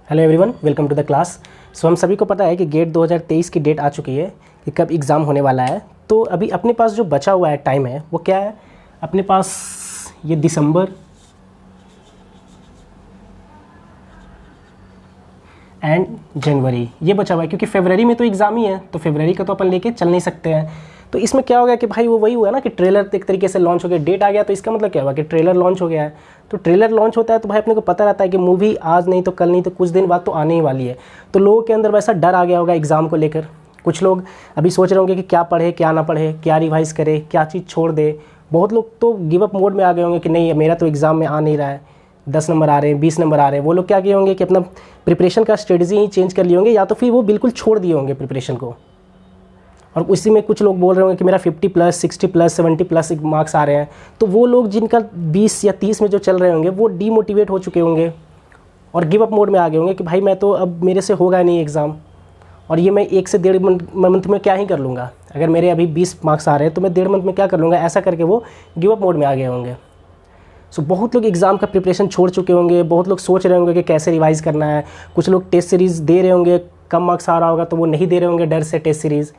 Hello everyone, welcome to the class. So हम सभी को पता है कि गेट 2023 की डेट आ चुकी है कि कब एग्ज़ाम होने वाला है। तो अभी अपने पास जो बचा हुआ है टाइम है वो क्या है, अपने पास ये दिसंबर एंड जनवरी ये बचा हुआ है, क्योंकि फरवरी में तो एग्ज़ाम ही है, तो फरवरी का तो अपन लेके चल नहीं सकते हैं। तो इसमें क्या हो गया कि भाई वो वही हुआ ना कि ट्रेलर एक तरीके से लॉन्च हो गया, डेट आ गया, तो इसका मतलब क्या हुआ कि ट्रेलर लॉन्च हो गया है। तो ट्रेलर लॉन्च होता है तो भाई अपने को पता रहता है कि मूवी आज नहीं तो कल नहीं तो कुछ दिन बाद तो आने ही वाली है। तो लोगों के अंदर वैसा डर आ गया होगा एग्ज़ाम को लेकर। कुछ लोग अभी सोच रहे होंगे कि क्या पढ़े क्या ना पढ़े, क्या रिवाइज़ करे, क्या चीज़ छोड़ दे। बहुत लोग तो गिव अप मोड में आ गए होंगे कि नहीं मेरा तो एग्ज़ाम में आ नहीं रहा है, 10 नंबर आ रहे हैं, 20 नंबर आ रहे हैं। वो लोग क्या किए होंगे कि अपना प्रिपरेशन का स्ट्रेटजी ही चेंज कर लिए होंगे, या तो फिर वो बिल्कुल छोड़ दिए होंगे प्रिपरेशन को। और उसी में कुछ लोग बोल रहे होंगे कि मेरा 50+, 60+, 70+ मार्क्स आ रहे हैं। तो वो लोग जिनका 20 या 30 में जो चल रहे होंगे वो डीमोटिवेट हो चुके होंगे और गिव अप मोड में आ गए होंगे कि भाई मैं तो अब मेरे से होगा नहीं एग्ज़ाम, और ये मैं 1 से 1.5 मंथ में क्या ही कर लूँगा। अगर मेरे अभी 20 मार्क्स आ रहे हैं तो मैं 1.5 मंथ में क्या कर लूँगा, ऐसा करके वो गिव अप मोड में आ गए होंगे। सो बहुत लोग एग्ज़ाम का प्रिपरेशन छोड़ चुके होंगे। बहुत लोग सोच रहे होंगे कि कैसे रिवाइज़ करना है। कुछ लोग टेस्ट सीरीज़ दे रहे होंगे, कम मार्क्स आ रहा होगा तो वो नहीं दे रहे होंगे डर से टेस्ट सीरीज़,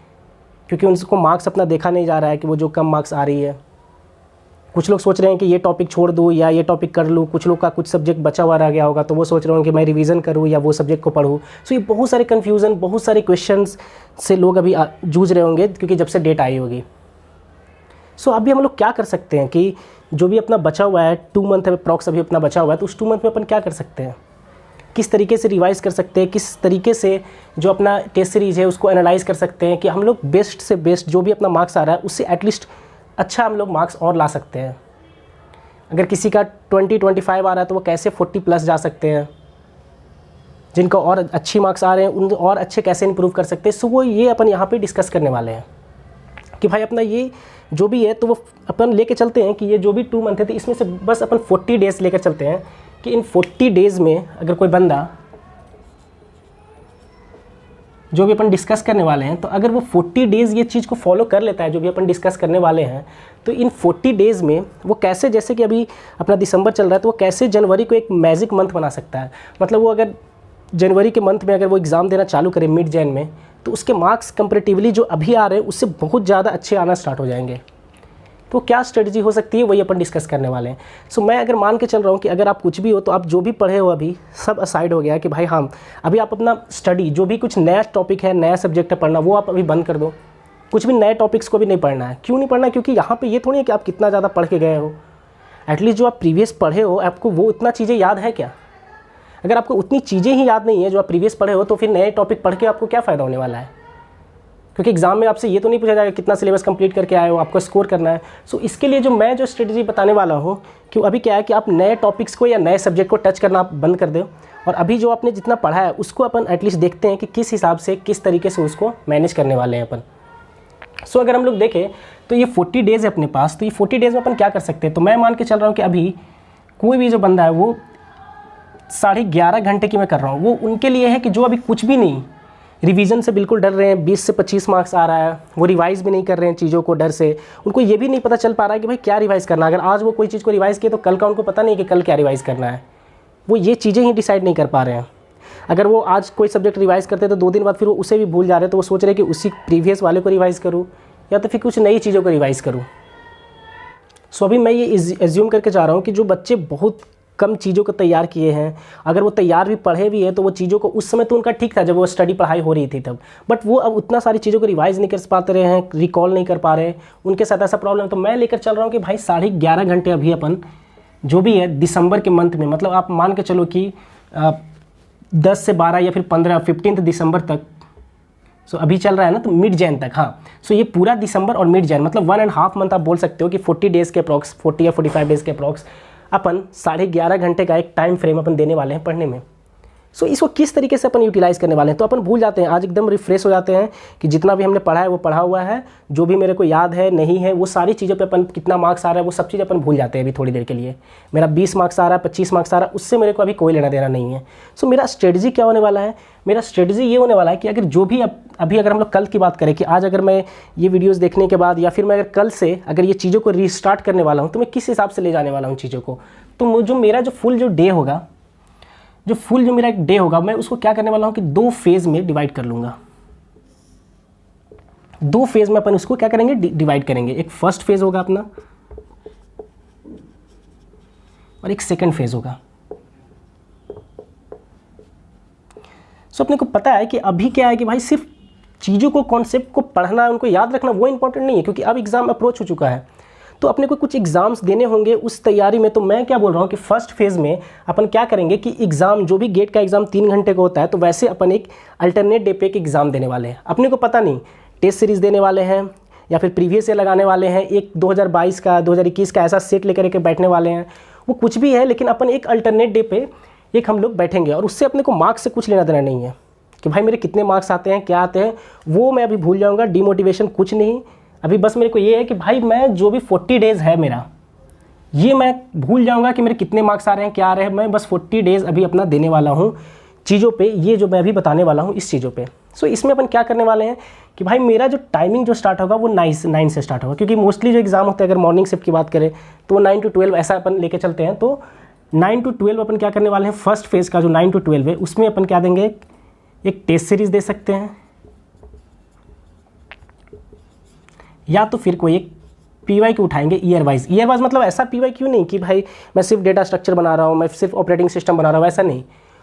क्योंकि उनको मार्क्स अपना देखा नहीं जा रहा है कि वो जो कम मार्क्स आ रही है। कुछ लोग सोच रहे हैं कि ये टॉपिक छोड़ दूँ या ये टॉपिक कर लूँ। कुछ लोग का कुछ सब्जेक्ट बचा हुआ रह गया होगा तो वो सोच रहे होंगे कि मैं रिवीजन करूँ या वो सब्जेक्ट को पढूँ। सो ये बहुत सारे कन्फ्यूज़न, बहुत सारे क्वेश्चंस से लोग अभी जूझ रहे होंगे, क्योंकि जब से डेट आई होगी। सो अभी हम लोग क्या कर सकते हैं कि जो भी अपना बचा हुआ है 2 मंथ अप्रॉक्स अभी अपना बचा हुआ है, तो उस 2 मंथ में अपन क्या कर सकते हैं, किस तरीके से रिवाइज़ कर सकते हैं, किस तरीके से जो अपना टेस्ट सीरीज़ है उसको एनालाइज़ कर सकते हैं कि हम लोग बेस्ट से बेस्ट जो भी अपना मार्क्स आ रहा है उससे एटलीस्ट अच्छा हम लोग मार्क्स और ला सकते हैं। अगर किसी का 20-25 आ रहा है तो वो कैसे 40+ जा सकते हैं। जिनका और अच्छी मार्क्स आ रहे हैं उन और अच्छे कैसे इंप्रूव कर सकते हैं। सो वो ये अपन यहाँ पे डिस्कस करने वाले हैं कि भाई अपना ये जो भी है तो वो अपन लेके चलते हैं कि ये जो भी 2 मंथ है तो इसमें से बस अपन 40 डेज़ लेकर चलते हैं कि इन 40 डेज़ में अगर कोई बंदा जो भी अपन डिस्कस करने वाले हैं, तो अगर वो 40 डेज़ ये चीज़ को फॉलो कर लेता है जो भी अपन डिस्कस करने वाले हैं, तो इन 40 डेज़ में वो कैसे, जैसे कि अभी अपना दिसंबर चल रहा है तो वो कैसे जनवरी को एक मैजिक मंथ बना सकता है। मतलब वो अगर जनवरी के मंथ में अगर वो एग्ज़ाम देना चालू करे मिड जैन में, तो उसके मार्क्स कंपैरेटिवली जो अभी आ रहे हैं उससे बहुत ज़्यादा अच्छे आना स्टार्ट हो जाएंगे। तो क्या स्ट्रेटजी हो सकती है वही अपन डिस्कस करने वाले हैं। सो मैं अगर मान के चल रहा हूँ कि अगर आप कुछ भी हो तो आप जो भी पढ़े हो अभी सब असाइड हो गया है कि भाई हाँ अभी आप अपना स्टडी जो भी कुछ नया टॉपिक है, नया सब्जेक्ट है पढ़ना, वो आप अभी बंद कर दो। कुछ भी नए टॉपिक्स को भी नहीं पढ़ना है। क्यों नहीं पढ़ना है, क्योंकि यहाँ पर ये थोड़ी है कि आप कितना ज़्यादा पढ़ के गए हो। एटलीस्ट जो आप प्रीवियस पढ़े हो आपको वो इतना चीज़ें याद है क्या। अगर आपको उतनी चीज़ें ही याद नहीं है जो आप प्रीवियस पढ़े हो, तो फिर नए टॉपिक पढ़ के आपको क्या फ़ायदा होने वाला है। क्योंकि एग्जाम में आपसे ये तो नहीं पूछा जाएगा कितना सिलेबस कंप्लीट करके आए हो, आपको स्कोर करना है। सो इसके लिए जो मैं जो स्ट्रेटजी बताने वाला हूँ कि अभी क्या है कि आप नए टॉपिक्स को या नए सब्जेक्ट को टच करना आप बंद कर दो, और अभी जो आपने जितना पढ़ा है उसको अपन एटलीस्ट देखते हैं कि किस हिसाब से किस तरीके से उसको मैनेज करने वाले हैं अपन। सो अगर हम लोग देखें तो ये 40 डेज़ है अपने पास, तो ये 40 डेज़ में अपन क्या कर सकते हैं। तो मैं मान के चल रहा हूँ कि अभी कोई भी जो बंदा है वो 11.5 घंटे की मैं कर रहा हूँ, वो उनके लिए है कि जो अभी कुछ भी नहीं, रिवीजन से बिल्कुल डर रहे हैं, 20 से 25 मार्क्स आ रहा है, वो रिवाइज़ भी नहीं कर रहे हैं चीज़ों को डर से। उनको ये भी नहीं पता चल पा रहा है कि भाई क्या रिवाइज़ करना। अगर आज वो कोई चीज़ को रिवाइज़ किया तो कल का उनको पता नहीं कि कल क्या रिवाइज़ करना है। वो ये चीज़ें ही डिसाइड नहीं कर पा रहे हैं। अगर वो आज कोई सब्जेक्ट रिवाइज़ करते तो 2 दिन बाद फिर वो उसे भी भूल जा रहे हैं, तो वो सोच रहे हैं कि उसी प्रीवियस वाले को रिवाइज़ करूँ या तो फिर कुछ नई चीज़ों को रिवाइज़ करूँ। सो अभी मैं ये एज्यूम करके जा रहा हूँ कि जो बच्चे बहुत कम चीज़ों को तैयार किए हैं, अगर वो तैयार भी पढ़े भी हैं तो वो चीज़ों को उस समय तो उनका ठीक था जब वो स्टडी पढ़ाई हो रही थी तब, बट वो अब उतना सारी चीज़ों को रिवाइज़ नहीं कर पाते रहे हैं, रिकॉल नहीं कर पा रहे, उनके साथ ऐसा प्रॉब्लम है। तो मैं लेकर चल रहा हूँ कि भाई 11.5 घंटे अभी अपन जो भी है दिसंबर के मंथ में, मतलब आप मान के चलो कि 10 से 12 या फिर 15 दिसंबर तक। सो अभी चल रहा है ना तो मिड जैन तक, हाँ। सो ये पूरा दिसंबर और मिड जैन मतलब 1.5 मंथ आप बोल सकते हो कि 40 डेज़ के अप्रॉक्स, 40 या 45 डेज़ के अप्रॉक्स अपन 11.5 घंटे का एक टाइम फ्रेम अपन देने वाले हैं पढ़ने में। सो इसको किस तरीके से अपन यूटिलाइज़ करने वाले हैं, तो अपन भूल जाते हैं, आज एकदम रिफ्रेश हो जाते हैं कि जितना भी हमने पढ़ा है वो पढ़ा हुआ है, जो भी मेरे को याद है नहीं है वो सारी चीज़ों पे अपन कितना मार्क्स आ रहा है वो सब चीज़ अपन भूल जाते हैं अभी थोड़ी देर के लिए। मेरा 20 मार्क्स आ रहा है, 25 मार्क्स आ रहा है, उससे मेरे को अभी कोई लेना देना नहीं है। सो मेरा स्ट्रेटजी क्या होने वाला है, मेरा स्ट्रेटजी ये होने वाला है कि अगर जो भी अभी अगर हम लोग कल की बात करें कि आज अगर मैं ये वीडियोज़ देखने के बाद या फिर मैं अगर कल से अगर ये चीज़ों को रीस्टार्ट करने वाला हूँ तो मैं किस हिसाब से ले जाने वाला हूँ चीज़ों को। तो जो मेरा जो फुल जो डे होगा जो फुल जो मेरा एक डे होगा मैं उसको क्या करने वाला हूँ कि 2 फेज़ में डिवाइड कर लूँगा। 2 फेज़ में अपन उसको क्या करेंगे, डिवाइड करेंगे। एक फर्स्ट फेज़ होगा अपना और एक सेकंड फेज़ होगा। सो अपने को पता है कि अभी क्या है कि भाई सिर्फ चीज़ों को, कॉन्सेप्ट को पढ़ना, उनको याद रखना वो इंपॉर्टेंट नहीं है, क्योंकि अब एग्ज़ाम अप्रोच हो चुका है। तो अपने को कुछ एग्ज़ाम्स देने होंगे, उस तैयारी में तो मैं क्या बोल रहा हूँ कि फर्स्ट फेज़ में अपन क्या करेंगे कि एग्ज़ाम, जो भी गेट का एग्ज़ाम 3 घंटे का होता है, तो वैसे अपन एक अल्टरनेट डे पे एक एग्ज़ाम देने वाले हैं। अपने को पता नहीं टेस्ट सीरीज़ देने वाले हैं या फिर प्रीवियस ईयर लगाने वाले हैं, एक 2022 का 2021 का ऐसा सेट लेकर के बैठने वाले हैं, वो कुछ भी है, लेकिन अपन एक अल्टरनेट डे पे एक हम लोग बैठेंगे और उससे अपने को मार्क्स से कुछ लेना देना नहीं है कि भाई मेरे कितने मार्क्स आते हैं, क्या आते हैं, वो मैं अभी भूल जाऊँगा। डिमोटिवेशन कुछ नहीं, अभी बस मेरे को ये है कि भाई मैं जो भी 40 डेज़ है मेरा, ये मैं भूल जाऊँगा कि मेरे कितने मार्क्स आ रहे हैं, क्या आ रहे हैं। मैं बस 40 डेज़ अभी अपना देने वाला हूँ चीज़ों पे, ये जो मैं अभी बताने वाला हूँ इस चीज़ों पे। सो इसमें अपन क्या करने वाले हैं कि भाई मेरा जो टाइमिंग जो स्टार्ट होगा वो 9 से स्टार्ट होगा, क्योंकि मोस्टली जो एग्ज़ाम होते हैं, अगर मॉर्निंग शिफ्ट की बात करें तो वो 9 to 12 ऐसा अपन लेके चलते हैं। तो 9 to 12 अपन क्या करने वाले हैं, फर्स्ट फेज़ का जो 9 to 12 है उसमें अपन क्या देंगे, एक टेस्ट सीरीज़ दे सकते हैं, या तो फिर कोई एक PYQ उठाएंगे ईयर वाइज। ईयर वाइज मतलब ऐसा PYQ नहीं कि भाई मैं सिर्फ डेटा स्ट्रक्चर बना रहा हूँ, मैं सिर्फ ऑपरेटिंग सिस्टम बना रहा हूँ, ऐसा नहीं।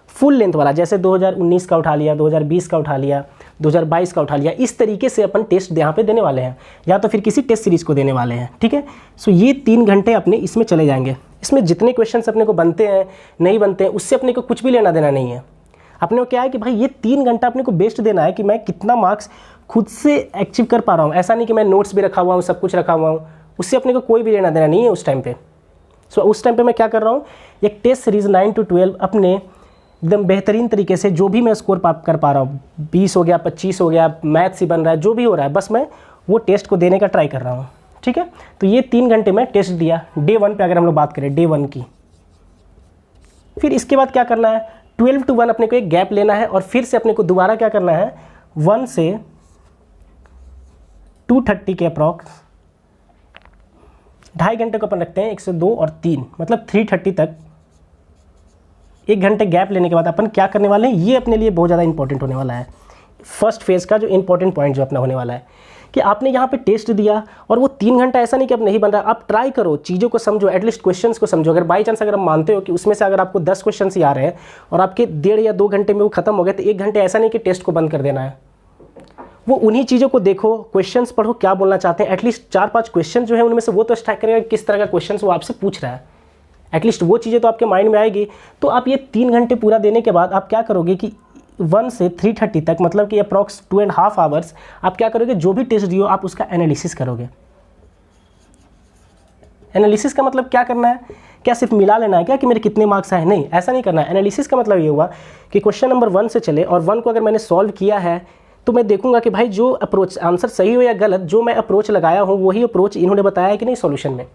फुल लेंथ वाला, जैसे 2019 का उठा लिया, 2020 का उठा लिया, 2022 का उठा लिया, इस तरीके से अपन टेस्ट यहाँ पे देने वाले हैं, या तो फिर किसी टेस्ट सीरीज़ को देने वाले हैं। ठीक है, सो ये 3 घंटे अपने इसमें चले जाएंगे। इसमें जितने क्वेश्चंस अपने को बनते हैं नहीं बनते हैं उससे अपने को कुछ भी लेना देना नहीं है। अपने को क्या है कि भाई ये 3 घंटा अपने को बेस्ट देना है कि मैं कितना मार्क्स खुद से अचीव कर पा रहा हूँ। ऐसा नहीं कि मैं नोट्स भी रखा हुआ हूँ, सब कुछ रखा हुआ हूँ, उससे अपने को कोई भी लेना देना नहीं है उस टाइम पे। सो उस टाइम पे मैं क्या कर रहा हूँ, एक टेस्ट सीरीज़ 9 to 12 अपने एकदम बेहतरीन तरीके से, जो भी मैं स्कोर कर पा रहा हूँ, 20 हो गया, 25 हो गया, मैथ्स ही बन रहा है, जो भी हो रहा है, बस मैं वो टेस्ट को देने का ट्राई कर रहा हूँ। ठीक है, तो ये 3 घंटे में टेस्ट दिया डे 1 पे। अगर हम लोग बात करें डे 1 की, फिर इसके बाद क्या करना है, 12 to 1 अपने को एक गैप लेना है और फिर से अपने को दोबारा क्या करना है, 1 से 2:30 के अप्रॉक्स 2.5 घंटे को अपन रखते हैं, 1 से 2 और 3 मतलब 3:30 तक 1 घंटे गैप लेने के बाद अपन क्या करने वाले हैं, ये अपने लिए बहुत ज़्यादा इंपॉर्टेंट होने वाला है। फर्स्ट फेज़ का जो इंपॉर्टेंट पॉइंट जो अपना होने वाला है कि आपने यहाँ पे टेस्ट दिया और वो 3 घंटा ऐसा नहीं कि अब नहीं बन रहा, आप ट्राई करो, चीज़ों को समझो, एटलीस्ट क्वेश्चंस को समझो। अगर बाई चांस अगर आप मानते हो कि उसमें से अगर आपको 10 क्वेश्चन ही आ रहे हैं और आपके 1.5 या 2 घंटे में वो खत्म हो गए, तो 1 घंटे ऐसा नहीं कि टेस्ट को बंद कर देना है। वो उन्हीं चीज़ों को देखो, क्वेश्चंस पढ़ो, क्या बोलना चाहते हैं, एटलीस्ट 4-5 क्वेश्चन जो है उनमें से वो तो स्ट्राइक करेगा किस तरह का क्वेश्चन वो आपसे पूछ रहा है, एटलीस्ट वो चीज़ें तो आपके माइंड में आएगी। तो आप ये 3 घंटे पूरा देने के बाद आप क्या करोगे कि 1 से 3:30 तक मतलब कि अप्रॉक्स 2.5 आवर्स आप क्या करोगे, जो भी टेस्ट दियो आप उसका एनालिसिस करोगे। एनालिसिस का मतलब क्या करना है, क्या सिर्फ मिला लेना है क्या कि मेरे कितने मार्क्स आए, नहीं, ऐसा नहीं करना है। एनालिसिस का मतलब ये हुआ कि क्वेश्चन नंबर 1 से चले और 1 को अगर मैंने सॉल्व किया है तो मैं देखूंगा कि भाई जो अप्रोच, आंसर सही हो या गलत, जो मैं अप्रोच लगाया हूँ वही अप्रोच इन्होंने बताया है कि नहीं सॉल्यूशन में।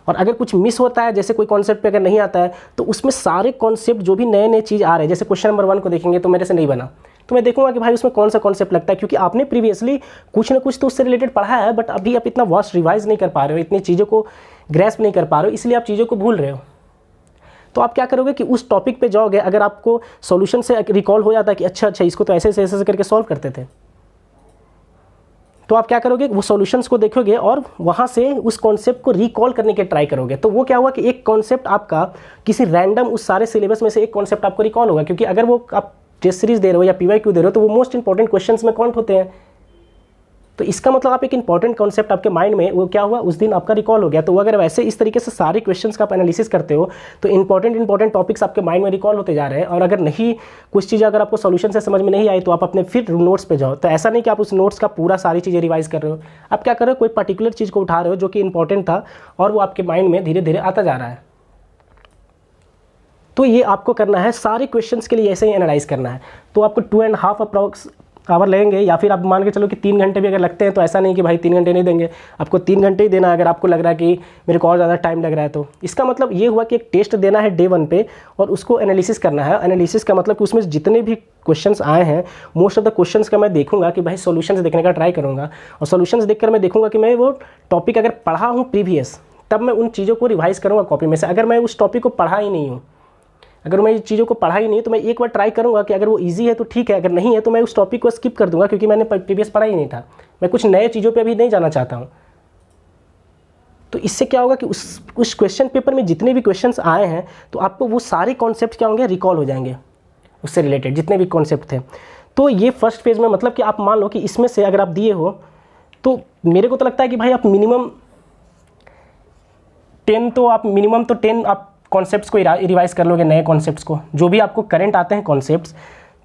और अगर कुछ मिस होता है, जैसे कोई कॉन्सेप्ट पे अगर नहीं आता है, तो उसमें सारे कॉन्सेप्ट जो भी नए नए चीज़ आ रहे हैं, जैसे क्वेश्चन नंबर 1 को देखेंगे तो मेरे से नहीं बना, तो मैं देखूंगा कि भाई उसमें कौन सा कॉन्सेप्ट लगता है, क्योंकि आपने प्रीवियसली कुछ ना कुछ तो उससे रिलेटेड पढ़ा है, बट अभी आप इतना वास्ट रिवाइज नहीं कर पा रहे हो, इतनी चीज़ों को ग्रैस्प नहीं कर पा रहे हो, इसलिए आप चीज़ों को भूल रहे हो। तो आप क्या करोगे कि उस टॉपिक पे जाओगे, अगर आपको सॉल्यूशन से रिकॉल हो जाता है कि अच्छा इसको तो ऐसे ऐसे करके सॉल्व करते थे, तो आप क्या करोगे, वो सॉल्यूशंस को देखोगे और वहाँ से उस कॉन्सेप्ट को रिकॉल करने के ट्राई करोगे। तो वो क्या हुआ कि एक कॉन्सेप्ट आपका किसी रैंडम उस सारे सिलेबस में से एक कॉन्सेप्ट आपको रिकॉल होगा, क्योंकि अगर वो आप टेस्ट सीरीज दे रहे हो या PYQ दे रहे हो तो वो मोस्ट इंपॉर्टेंट क्वेश्चंस में काउंट होते हैं। तो इसका मतलब आप एक इंपॉर्टेंट कॉन्सेप्ट आपके माइंड में वो क्या हुआ, उस दिन आपका रिकॉल हो गया। तो अगर वैसे इस तरीके से सारे क्वेश्चंस का आप एनालिसिस करते हो तो इंपॉर्टेंट टॉपिक्स आपके माइंड में रिकॉल होते जा रहे हैं। और अगर नहीं, कुछ चीज़ें अगर आपको सॉल्यूशन से समझ में नहीं आई तो आप अपने फिर नोट्स पे जाओ। तो ऐसा नहीं कि आप उस नोट्स का पूरा सारी चीज़ें रिवाइज कर रहे हो, आप क्या कर रहे हो, कोई पर्टिकुलर चीज़ को उठा रहे हो जो कि इंपॉर्टेंट था और वो आपके माइंड में धीरे धीरे आता जा रहा है। तो ये आपको करना है, सारे क्वेश्चंस के लिए ऐसे ही एनालाइज करना है। तो आपको 2.5 अप्रॉक्स आवर लगेंगे, या फिर आप मान के चलो कि 3 घंटे भी अगर लगते हैं, तो ऐसा नहीं कि भाई 3 घंटे नहीं देंगे, आपको 3 घंटे ही देना है। अगर आपको लग रहा है कि मेरे को और ज़्यादा टाइम लग रहा है, तो इसका मतलब ये हुआ कि एक टेस्ट देना है डे 1 पे और उसको एनालिसिस करना है। एनालिसिस का मतलब कि उसमें जितने भी क्वेश्चंस आए हैं, मोस्ट ऑफ द क्वेश्चंस का मैं देखूंगा कि भाई सॉल्यूशंस देखने का ट्राई करूँगा, और सॉल्यूशंस देखकर मैं देखूंगा कि मैं वो टॉपिक अगर पढ़ा हूँ प्रीवियस, तब मैं उन चीज़ों को रिवाइज करूँगा कॉपी में से। अगर मैं उस टॉपिक को पढ़ा ही नहीं हूँ, अगर मैं चीज़ों को पढ़ा ही नहीं तो मैं एक बार ट्राई करूँगा कि अगर वो ईजी है तो ठीक है, अगर नहीं है तो मैं उस टॉपिक को स्किप कर दूँगा, क्योंकि मैंने प्रीवियस पढ़ा ही नहीं था। मैं कुछ नए चीज़ों पे अभी नहीं जाना चाहता हूँ। तो इससे क्या होगा कि उस क्वेश्चन पेपर में जितने भी क्वेश्चंस आए हैं तो आपको वो सारे कॉन्सेप्ट क्या होंगे, रिकॉल हो जाएंगे, उससे रिलेटेड जितने भी कॉन्सेप्ट थे। तो ये फर्स्ट फेज़ में मतलब कि आप मान लो कि इसमें से अगर आप दिए हो तो मेरे को तो लगता है कि भाई आप मिनिमम 10 आप कॉन्सेप्ट्स को रिवाइज़ कर लोगे, नए कॉन्सेप्ट्स को, जो भी आपको करंट आते हैं कॉन्सेप्ट्स,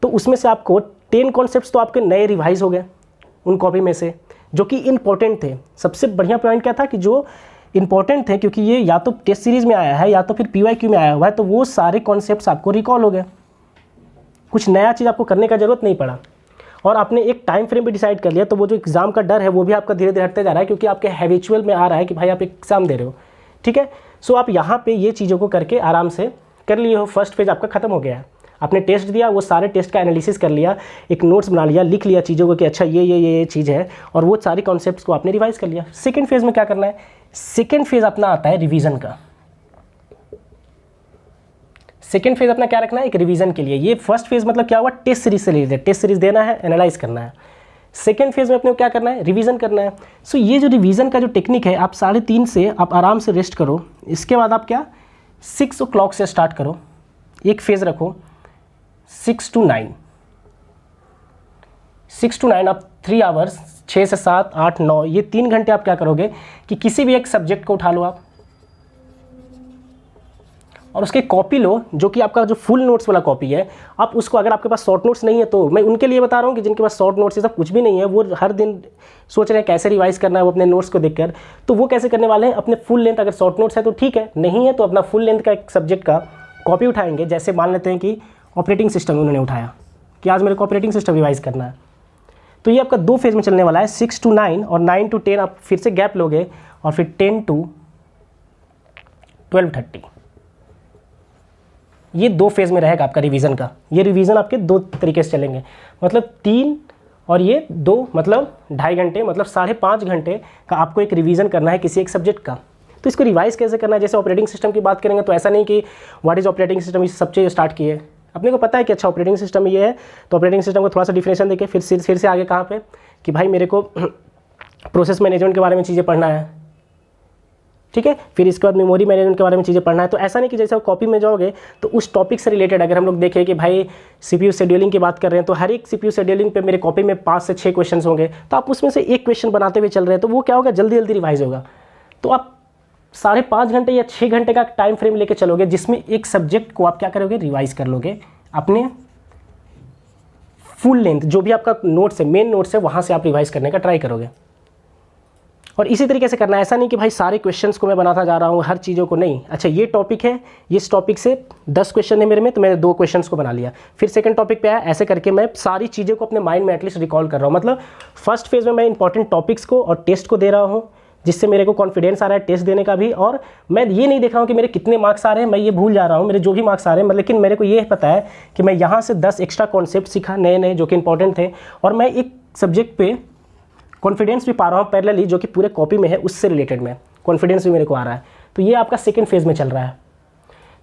तो उसमें से आपको 10 कॉन्सेप्ट्स तो आपके नए रिवाइज हो गए उन कॉपी में से, जो कि इंपॉर्टेंट थे। सबसे बढ़िया पॉइंट क्या था कि जो इंपॉर्टेंट थे, क्योंकि ये या तो टेस्ट सीरीज़ में आया है या तो फिर PYQ में आया हुआ है, तो वो सारे कॉन्सेप्ट्स आपको रिकॉल हो गए, कुछ नया चीज़ आपको करने का ज़रूरत नहीं पड़ा। और आपने एक टाइम फ्रेम भी डिसाइड कर लिया, तो वो जो एग्ज़ाम का डर है वो भी आपका धीरे धीरे हटते जा रहा है, क्योंकि आपके हैबिचुअल में आ रहा है कि भाई आप एग्ज़ाम दे रहे हो। ठीक है, सो आप यहाँ पे ये चीज़ों को करके आराम से कर लिए हो। फर्स्ट फेज़ आपका खत्म हो गया है। आपने टेस्ट दिया, वो सारे टेस्ट का एनालिसिस कर लिया, एक नोट्स बना लिया, लिख लिया चीज़ों को कि अच्छा ये चीज़ है, और वो सारी कॉन्सेप्ट्स को आपने रिवाइज कर लिया। सेकेंड फेज़ में क्या करना है, सेकेंड फेज़ अपना आता है रिवीजन का। सेकेंड फेज़ अपना क्या रखना है, एक रिवीजन के लिए। ये फर्स्ट फेज़ मतलब क्या हुआ, टेस्ट सीरीज से रिलेटेड, टेस्ट सीरीज देना है, एनालाइज करना है। सेकेंड फेज़ में अपने को क्या करना है, रिवीजन करना है। सो ये जो रिवीजन का जो टेक्निक है, आप 3:30 से आप आराम से रेस्ट करो, इसके बाद आप क्या 6 o'clock से स्टार्ट करो, एक फेज़ रखो 6 to 9, 6 to 9 आप 3 आवर्स, 6 से 7, 8, 9, ये 3 घंटे आप क्या करोगे कि किसी भी एक सब्जेक्ट को उठा लो आप, और उसके कॉपी लो, जो कि आपका जो फुल नोट्स वाला कॉपी है, आप उसको, अगर आपके पास शॉर्ट नोट्स नहीं है तो मैं उनके लिए बता रहा हूँ कि जिनके पास शॉर्ट नोट्स ये सब कुछ भी नहीं है, वो हर दिन सोच रहे हैं कैसे रिवाइज करना है वो अपने नोट्स को देखकर, तो वो कैसे करने वाले हैं, अपने फुल लेंथ, अगर शॉर्ट नोट्स है तो ठीक है, नहीं है तो अपना फुल लेंथ का एक सब्जेक्ट का कॉपी उठाएंगे। जैसे मान लेते हैं कि ऑपरेटिंग सिस्टम उन्होंने उठाया कि आज मेरे को ऑपरेटिंग सिस्टम रिवाइज करना है, तो ये आपका 2 फेज़ में चलने वाला है, 6 to 9 और 9 to 10 आप फिर से गैप लोगे, और फिर 10 to 12:30, ये 2 फेज़ में रहेगा आपका रिवीजन का। ये रिवीजन आपके 2 तरीके से चलेंगे, मतलब 3 और ये 2, मतलब 2.5 घंटे, मतलब 5.5 घंटे का आपको एक रिवीजन करना है किसी एक सब्जेक्ट का। तो इसको रिवाइज कैसे करना है, जैसे ऑपरेटिंग सिस्टम की बात करेंगे तो ऐसा नहीं कि व्हाट इज़ ऑपरेटिंग सिस्टम, इस सब चीज़ स्टार्ट किए, अपने को पता है कि अच्छा ऑपरेटिंग सिस्टम ये है, तो ऑपरेटिंग सिस्टम को थोड़ा सा डिफिनेशन देके फिर से आगे कहाँ पे कि भाई मेरे को प्रोसेस मैनेजमेंट के बारे में चीज़ें पढ़ना है, ठीक है, फिर इसके बाद मेमोरी मैनेजमेंट के बारे में चीज़ें पढ़ना है। तो ऐसा नहीं कि जैसे आप कॉपी में जाओगे तो उस टॉपिक से रिलेटेड, अगर हम लोग देखें कि भाई CPU शेड्यूलिंग की बात कर रहे हैं, तो हर एक CPU शेड्यूलिंग पे मेरे कॉपी में 5 से 6 क्वेश्चन होंगे, तो आप उसमें से एक क्वेश्चन बनाते हुए चल रहे हैं, तो वो क्या होगा, जल्दी जल्दी रिवाइज होगा। तो आप 5.5 घंटे या 6 घंटे का टाइम फ्रेम लेके चलोगे, जिसमें एक सब्जेक्ट को आप क्या करोगे, रिवाइज कर लोगे अपने फुल लेंथ, जो भी आपका नोट्स है, मेन नोट्स है, वहाँ से आप रिवाइज करने का ट्राई करोगे। और इसी तरीके से करना है, ऐसा नहीं कि भाई सारे क्वेश्चंस को मैं बनाता जा रहा हूँ, हर चीज़ों को नहीं। अच्छा ये टॉपिक है, इस टॉपिक से 10 क्वेश्चन है मेरे में, तो मैंने 2 क्वेश्चंस को बना लिया, फिर सेकंड टॉपिक पे आया, ऐसे करके मैं सारी चीज़ों को अपने माइंड में एटलीस्ट रिकॉल कर रहा हूँ। मतलब फर्स्ट फेज़ में मैं इंपॉर्टेंट टॉपिक्स को और टेस्ट को दे रहा हूँ, जिससे मेरे को कॉन्फिडेंस आ रहा है टेस्ट देने का भी, और मैं ये नहीं देख रहा हूँ कि मेरे कितने मार्क्स आ रहे हैं, मैं ये भूल जा रहा हूँ मेरे जो भी मार्क्स आ रहे हैं, लेकिन मेरे को ये पता है कि मैं यहाँ से 10 एक्स्ट्रा कॉन्सेप्ट सीखा, नए नए, जो कि इंपॉर्टेंट थे, और मैं एक सब्जेक्ट पे कॉन्फिडेंस भी पा रहा हूँ पैरेलली, जो कि पूरे कॉपी में है, उससे रिलेटेड में कॉन्फिडेंस भी मेरे को आ रहा है। तो ये आपका सेकंड फेज़ में चल रहा है।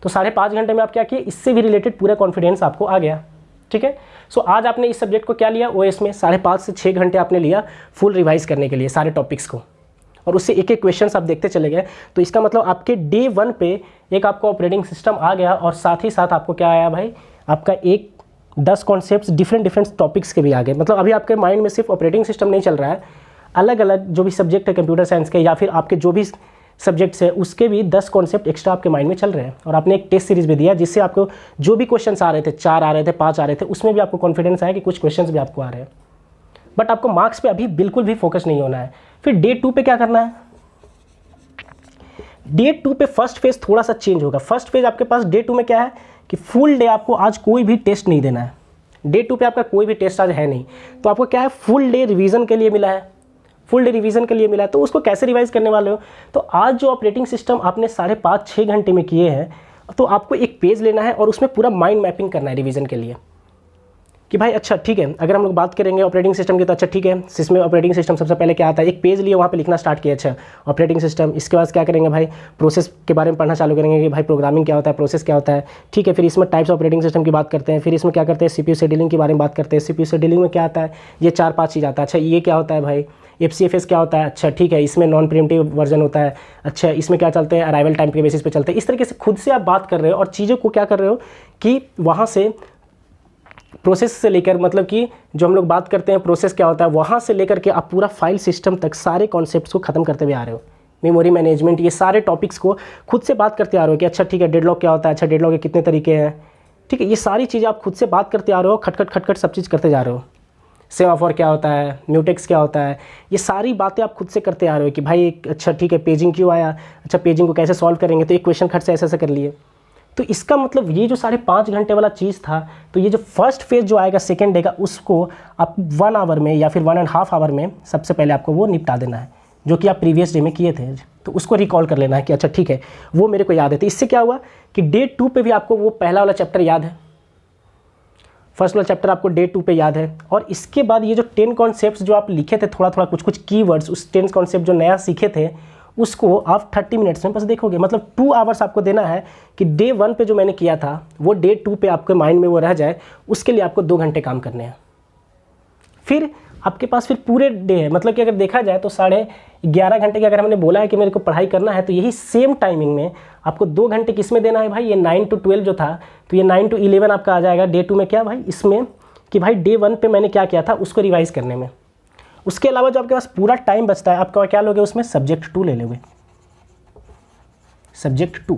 तो 5.5 घंटे में आप क्या किए, इससे भी रिलेटेड पूरा कॉन्फिडेंस आपको आ गया। ठीक है, सो आज आपने इस सब्जेक्ट को क्या लिया, OS में 5.5 से 6 घंटे आपने लिया फुल रिवाइज करने के लिए सारे टॉपिक्स को, और उससे एक एक क्वेश्चन आप देखते चले गए। तो इसका मतलब आपके डे 1 पे एक आपका ऑपरेटिंग सिस्टम आ गया, और साथ ही साथ आपको क्या आया भाई, आपका एक 10 कॉन्सेप्ट्स डिफरेंट टॉपिक्स के भी आ गए। मतलब अभी आपके माइंड में सिर्फ ऑपरेटिंग सिस्टम नहीं चल रहा है, अलग अलग जो भी सब्जेक्ट है कंप्यूटर साइंस के, या फिर आपके जो भी सब्जेक्ट्स है उसके भी 10 कॉन्सेप्ट एक्स्ट्रा आपके माइंड में चल रहे हैं। और आपने एक टेस्ट सीरीज भी दिया, जिससे आपको जो भी क्वेश्चंस आ रहे थे, 4 आ रहे थे, 5 आ रहे थे, उसमें भी आपको कॉन्फिडेंस आया कि कुछ क्वेश्चंस भी आपको आ रहे हैं। बट आपको मार्क्स पे अभी बिल्कुल भी फोकस नहीं होना है। फिर डे 2 पे क्या करना है, डे 2 पे फर्स्ट फेज़ थोड़ा सा चेंज होगा। फर्स्ट फेज़ आपके पास डे 2 में क्या है कि फुल डे आपको आज कोई भी टेस्ट नहीं देना है। डे 2 पे आपका कोई भी टेस्ट आज है नहीं, तो आपको क्या है, फुल डे रिवीजन के लिए मिला है, फुल डे रिवीजन के लिए मिला है। तो उसको कैसे रिवाइज करने वाले हो, तो आज जो ऑपरेटिंग सिस्टम आपने 5.5-6 घंटे में किए हैं, तो आपको एक पेज लेना है और उसमें पूरा माइंड मैपिंग करना है रिवीजन के लिए, कि भाई अच्छा ठीक है, अगर हम लोग बात करेंगे ऑपरेटिंग सिस्टम की तो अच्छा ठीक है, इसमें ऑपरेटिंग सिस्टम सबसे पहले क्या आता है, एक पेज लिए वहाँ पे लिखना स्टार्ट किया, अच्छा ऑपरेटिंग सिस्टम। इसके बाद क्या करेंगे भाई, प्रोसेस के बारे में पढ़ना चालू करेंगे कि भाई प्रोग्रामिंग क्या होता है, प्रोसेस क्या होता है, ठीक है। फिर इसमें टाइप्स ऑपरेटिंग सिस्टम की बात करते हैं, फिर इसमें क्या करते हैं CPU शेड्यूलिंग के बारे में बात करते हैं, CPU शेड्यूलिंग में क्या आता है, ये 4-5 चीज़ आता है। अच्छा ये क्या होता है भाई, FCFS क्या होता है, अच्छा ठीक है, इसमें नॉन प्रीएम्प्टिव वर्जन होता है, अच्छा इसमें क्या चलते हैं, अराइवल टाइम के बेसिस पे चलते हैं। इस तरीके से खुद से आप बात कर रहे हो और चीज़ों को क्या कर रहे हो कि वहाँ से प्रोसेस से लेकर, मतलब कि जो हम लोग बात करते हैं प्रोसेस क्या होता है, वहाँ से लेकर के आप पूरा फाइल सिस्टम तक सारे कॉन्सेप्ट्स को ख़त्म करते हुए आ रहे हो। मेमोरी मैनेजमेंट, ये सारे टॉपिक्स को खुद से बात करते आ रहे हो कि अच्छा ठीक है डेडलॉक क्या होता है, अच्छा डेडलॉक के कितने तरीके हैं, ठीक है। ये सारी चीज़ें आप खुद से बात करते आ रहे हो, खटखट सब चीज़ करते जा रहे हो। सेमाफोर क्या होता है, म्यूटेक्स क्या होता है, ये सारी बातें आप खुद से करते आ रहे हो कि भाई एक अच्छा ठीक है पेजिंग क्यों आया, अच्छा पेजिंग को कैसे सॉल्व करेंगे, तो एक क्वेश्चन खट से ऐसे कर लिए। तो इसका मतलब ये जो 5.5 घंटे वाला चीज़ था, तो ये जो फर्स्ट फेज़ जो आएगा सेकेंड डे का, उसको आप 1 आवर में या फिर 1.5 आवर में सबसे पहले आपको वो निपटा देना है, जो कि आप प्रीवियस डे में किए थे। तो उसको रिकॉल कर लेना है कि अच्छा ठीक है वो मेरे को याद है। तो इससे क्या हुआ कि डे 2 पे भी आपको वो पहला वाला चैप्टर याद है, फर्स्ट वाला चैप्टर आपको डे 2 पे याद है। और इसके बाद ये जो 10 कॉन्सेप्ट्स जो आप लिखे थे, थोड़ा कुछ कीवर्ड्स, उस 10 कॉन्सेप्ट जो नया सीखे थे उसको आप 30 मिनट्स में बस देखोगे। मतलब 2 आवर्स आपको देना है कि डे 1 पे जो मैंने किया था वो डे 2 पे आपके माइंड में वो रह जाए। उसके लिए आपको 2 घंटे काम करने हैं। फिर आपके पास फिर पूरे डे है, मतलब कि अगर देखा जाए तो 11.5 घंटे की अगर हमने बोला है कि मेरे को पढ़ाई करना है, तो यही सेम टाइमिंग में आपको 2 घंटे किस में देना है भाई, ये 9 to 12 जो था, तो ये 9 to 11 आपका आ जाएगा डे 2 में। क्या भाई इसमें कि भाई डे 1 पे मैंने क्या किया था उसको रिवाइज करने में। उसके अलावा जो आपके पास पूरा टाइम बचता है, आपका क्या लोगे उसमें, सब्जेक्ट 2 ले लोगे, सब्जेक्ट 2।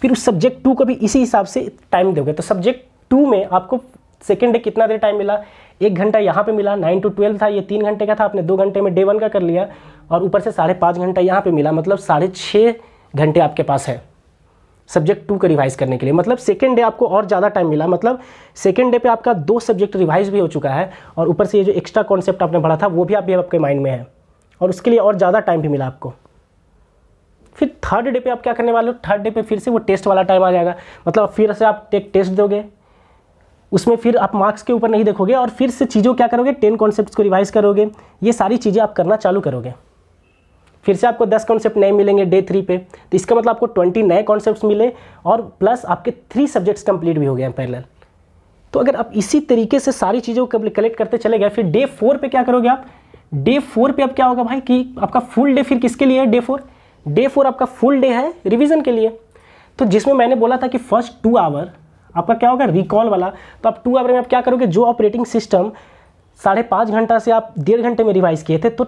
फिर उस सब्जेक्ट 2 को भी इसी हिसाब से टाइम दोगे। तो सब्जेक्ट 2 में आपको सेकेंड डे कितना देर टाइम मिला, 1 घंटा यहाँ पे मिला, 9 to 12 था, ये 3 घंटे का था, आपने 2 घंटे में डे 1 का कर लिया, और ऊपर से 5.5 घंटा यहाँ पे मिला, मतलब 6.5 घंटे आपके पास है सब्जेक्ट 2 को रिवाइज करने के लिए। मतलब सेकेंड डे आपको और ज़्यादा टाइम मिला, मतलब सेकेंड डे पे आपका 2 सब्जेक्ट रिवाइज भी हो चुका है, और ऊपर से ये जो एक्स्ट्रा कॉन्सेप्ट आपने पढ़ा था वो भी आपके माइंड में है, और उसके लिए और ज़्यादा टाइम भी मिला आपको। फिर थर्ड डे पे आप क्या करने वाले हो, थर्ड डे पे फिर से वो टेस्ट वाला टाइम आ जाएगा। मतलब फिर से आप एक टेस्ट दोगे, उसमें फिर आप मार्क्स के ऊपर नहीं देखोगे, और फिर से चीज़ों क्या करोगे, 10 कॉन्सेप्ट्स को रिवाइज करोगे। ये सारी चीज़ें आप करना चालू करोगे। फिर से आपको 10 कॉन्सेप्ट नए मिलेंगे डे 3 पे, तो इसका मतलब आपको 20 नए कॉन्सेप्ट्स मिले, और प्लस आपके 3 सब्जेक्ट्स कंप्लीट भी हो गए हैं पैरेलल। तो अगर आप इसी तरीके से सारी चीज़ों को कलेक्ट करते चले गए, फिर डे 4 पे क्या करोगे आप, डे 4 पे अब क्या होगा भाई कि आपका फुल डे फिर किसके लिए है, डे 4 आपका फुल डे है रिवीजन के लिए। तो जिसमें मैंने बोला था कि फर्स्ट 2 आवर आपका क्या होगा, रिकॉल वाला। तो आप 2 आवर में आप क्या करोगे, जो ऑपरेटिंग सिस्टम 5.5 घंटा से आप 1.5 घंटे में रिवाइज किए थे, तो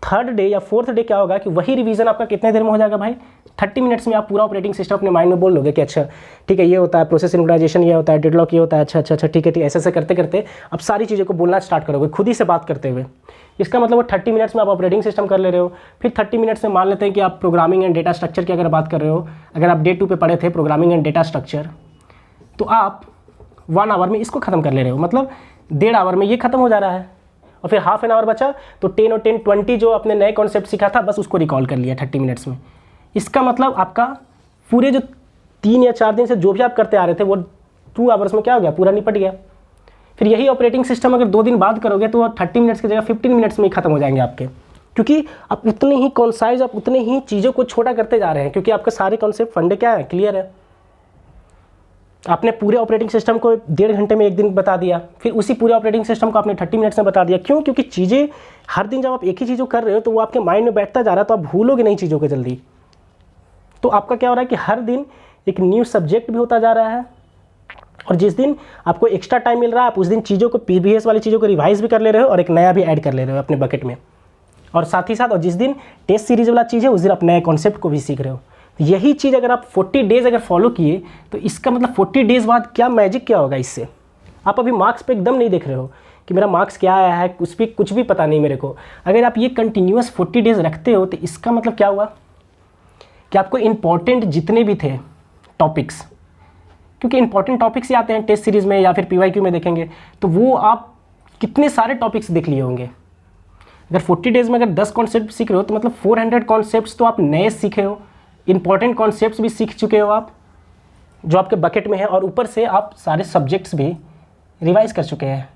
थर्ड डे या फोर्थ डे क्या होगा कि वही रिवीजन आपका कितने देर में हो जाएगा भाई, 30 मिनट्स में आप पूरा ऑपरेटिंग सिस्टम अपने माइंड में बोल लोगे कि अच्छा ठीक है ये होता है, प्रोसेस सिंक्रोनाइजेशन ये होता है, डेडलॉक ये होता है, अच्छा ठीक है ऐसे करते करते अब सारी चीज़ों को बोलना स्टार्ट करोगे खुद ही से बात करते हुए। इसका मतलब वो 30 मिनट्स में आप ऑपरेटिंग सिस्टम कर ले रहे हो। फिर 30 मिनट्स में मान लेते हैं कि आप प्रोग्रामिंग एंड डेटा स्ट्रक्चर की अगर बात कर रहे हो, अगर आप डे 2 पे पढ़े थे प्रोग्रामिंग एंड डेटा स्ट्रक्चर, तो आप 1 आवर में इसको ख़त्म कर ले रहे हो, मतलब 1.5 आवर में ये खत्म हो जा रहा है, और फिर हाफ एन आवर बचा, तो 10 और 10 20 जो आपने नए कॉन्सेप्ट सीखा था बस उसको रिकॉल कर लिया 30 मिनट्स में। इसका मतलब आपका पूरे जो 3 या 4 दिन से जो भी आप करते आ रहे थे वो 2 आवर्स में क्या हो गया, पूरा निपट गया। फिर यही ऑपरेटिंग सिस्टम अगर 2 दिन बाद करोगे तो 30 मिनट्स की जगह 15 मिनट्स में ही खत्म हो जाएंगे आपके, क्योंकि आप उतने ही कॉन्साइज, आप उतने ही चीज़ों को छोटा करते जा रहे हैं, क्योंकि आपके सारे कॉन्सेप्ट फंडे क्या है, क्लियर है। आपने पूरे ऑपरेटिंग सिस्टम को 1.5 घंटे में एक दिन बता दिया, फिर उसी पूरे ऑपरेटिंग सिस्टम को आपने 30 मिनट्स में बता दिया। क्यों? क्योंकि चीज़ें हर दिन जब आप एक ही चीज़ को कर रहे हो तो वो आपके माइंड में बैठता जा रहा है, तो आप भूलोगे नहीं चीज़ों को जल्दी। तो आपका क्या हो रहा है कि हर दिन एक न्यू सब्जेक्ट भी होता जा रहा है, और जिस दिन आपको एक्स्ट्रा टाइम मिल रहा है आप उस दिन चीज़ों को, प्रीवियस वाली चीज़ों को रिवाइज भी कर ले रहे हो और एक नया भी ऐड कर ले रहे हो अपने बकेट में, और साथ ही साथ और जिस दिन टेस्ट सीरीज वाला चीज़ है उस दिन आप नए कॉन्सेप्ट को भी सीख रहे हो। यही चीज़ अगर आप 40 डेज़ अगर फॉलो किए तो इसका मतलब 40 डेज़ बाद क्या मैजिक क्या होगा इससे। आप अभी मार्क्स पे एकदम नहीं देख रहे हो कि मेरा मार्क्स क्या आया है, कुछ भी पता नहीं मेरे को। अगर आप ये कंटिन्यूस 40 डेज़ रखते हो तो इसका मतलब क्या हुआ कि आपको इंपॉर्टेंट जितने भी थे टॉपिक्स, क्योंकि इंपॉर्टेंट टॉपिक्स ही आते हैं टेस्ट सीरीज़ में या फिर PYQ में देखेंगे, तो वो आप कितने सारे टॉपिक्स देख लिए होंगे। अगर 40 डेज़ में अगर 10 कॉन्सेप्ट सीख रहे हो तो मतलब 400 कॉन्सेप्ट्स तो आप नए सीखे हो, इंपॉर्टेंट कॉन्सेप्ट्स भी सीख चुके हो आप जो आपके बकेट में है, और ऊपर से आप सारे सब्जेक्ट्स भी रिवाइज कर चुके हैं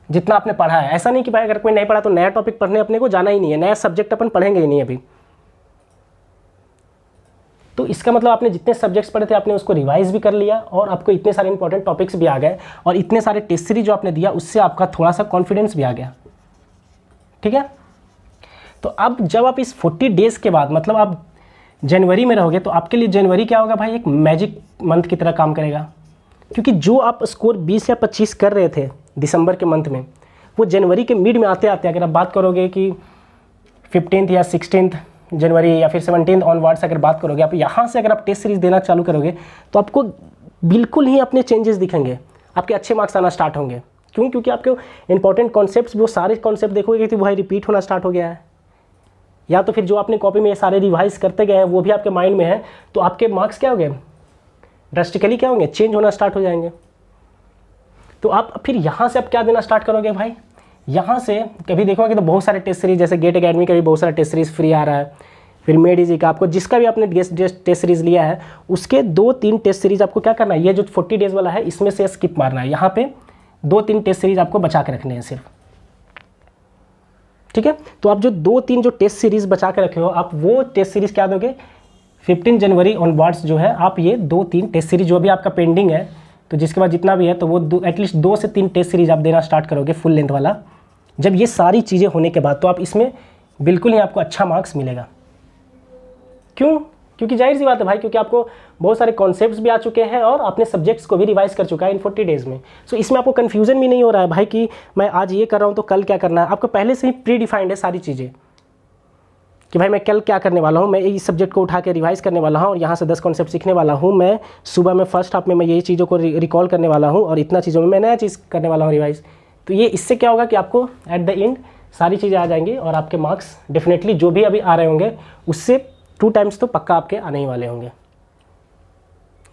जितना आपने पढ़ा है। ऐसा नहीं कि भाई अगर कोई नहीं पढ़ा तो नया टॉपिक पढ़ने अपने को जाना ही नहीं है, नया सब्जेक्ट अपन पढ़ेंगे ही नहीं अभी। तो इसका मतलब आपने जितने सब्जेक्ट्स पढ़े थे आपने उसको रिवाइज भी कर लिया और आपको इतने सारे इंपॉर्टेंट टॉपिक्स भी आ गए और इतने सारे टेस्ट सीरीज जो आपने दिया उससे आपका थोड़ा सा कॉन्फिडेंस भी आ गया। ठीक है, तो अब जब आप इस 40 डेज़ के बाद मतलब आप जनवरी में रहोगे तो आपके लिए जनवरी क्या होगा भाई, एक मैजिक मंथ की तरह काम करेगा। क्योंकि जो आप स्कोर 20 या 25 कर रहे थे दिसंबर के मंथ में, वो जनवरी के मिड में आते आते अगर आप बात करोगे कि 15 या 16 जनवरी या फिर 17 ऑनवर्ड्स अगर बात करोगे, आप यहाँ से अगर आप टेस्ट सीरीज देना चालू करोगे तो आपको बिल्कुल ही अपने चेंजेस दिखेंगे, आपके अच्छे मार्क्स आना स्टार्ट होंगे। क्यों? क्योंकि आपके इंपॉर्टेंट कॉन्सेप्ट्स वो सारे कॉन्सेप्ट देखोगे कि भाई रिपीट होना स्टार्ट हो गया है, या तो फिर जो आपने कॉपी में सारे रिवाइज करते गए हैं वो भी आपके माइंड में है, तो आपके मार्क्स क्या होंगे, ड्रास्टिकली क्या होंगे, चेंज होना स्टार्ट हो जाएंगे। तो आप फिर यहाँ से आप क्या देना स्टार्ट करोगे भाई, यहाँ से कभी देखोगे तो बहुत सारे टेस्ट सीरीज, जैसे गेट एकेडमी का भी बहुत सारा टेस्ट सीरीज फ्री आ रहा है, फिर मेड इजी का, आपको जिसका भी आपने टेस्ट सीरीज लिया है उसके 2-3 टेस्ट सीरीज आपको क्या करना है, ये जो 40 डेज़ वाला है इसमें से स्किप मारना है, यहाँ पे 2-3 टेस्ट सीरीज आपको बचा के रखने हैं सिर्फ। ठीक है, तो आप जो 2-3 जो टेस्ट सीरीज बचा के रखे हो आप वो टेस्ट सीरीज क्या दोगे, 15 जनवरी ऑनवर्ड्स जो है आप ये 2-3 टेस्ट सीरीज जो भी आपका पेंडिंग है, तो जिसके बाद जितना भी है तो वो एटलीस्ट 2 से 3 टेस्ट सीरीज आप देना स्टार्ट करोगे फुल लेंथ वाला। जब ये सारी चीज़ें होने के बाद तो आप इसमें बिल्कुल ही आपको अच्छा मार्क्स मिलेगा। क्यों? क्योंकि जाहिर सी बात है भाई, क्योंकि आपको बहुत सारे कॉन्सेप्ट्स भी आ चुके हैं और आपने सब्जेक्ट्स को भी रिवाइज कर चुका है इन 40 डेज़ में। सो इसमें आपको कन्फ्यूजन भी नहीं हो रहा है भाई कि मैं आज ये कर रहा हूँ तो कल क्या करना है, आपको पहले से ही प्री डिफाइंड है सारी चीज़ें कि भाई मैं कल क्या करने वाला हूँ, मैं इस सब्जेक्ट को उठा के रिवाइज करने वाला हूँ और यहाँ से 10 कॉन्सेप्ट सीखने वाला हूँ, मैं सुबह में फर्स्ट हाफ में मैं यही चीज़ों को रिकॉल करने वाला हूँ और इतना चीज़ों में मैं नया चीज़ करने वाला हूँ रिवाइज। तो ये इससे क्या होगा कि आपको एट द एंड सारी चीज़ें आ जाएंगी और आपके मार्क्स डेफिनेटली जो भी अभी आ रहे होंगे उससे 2 टाइम्स तो पक्का आपके आने ही वाले होंगे।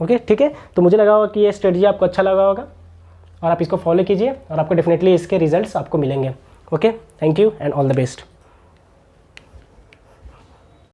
ओके, ठीक है, तो मुझे लगा होगा कि ये स्ट्रेटजी आपको अच्छा लगा होगा और आप इसको फॉलो कीजिए और आपको डेफिनेटली इसके रिजल्ट्स आपको मिलेंगे। Okay, thank you and all the best.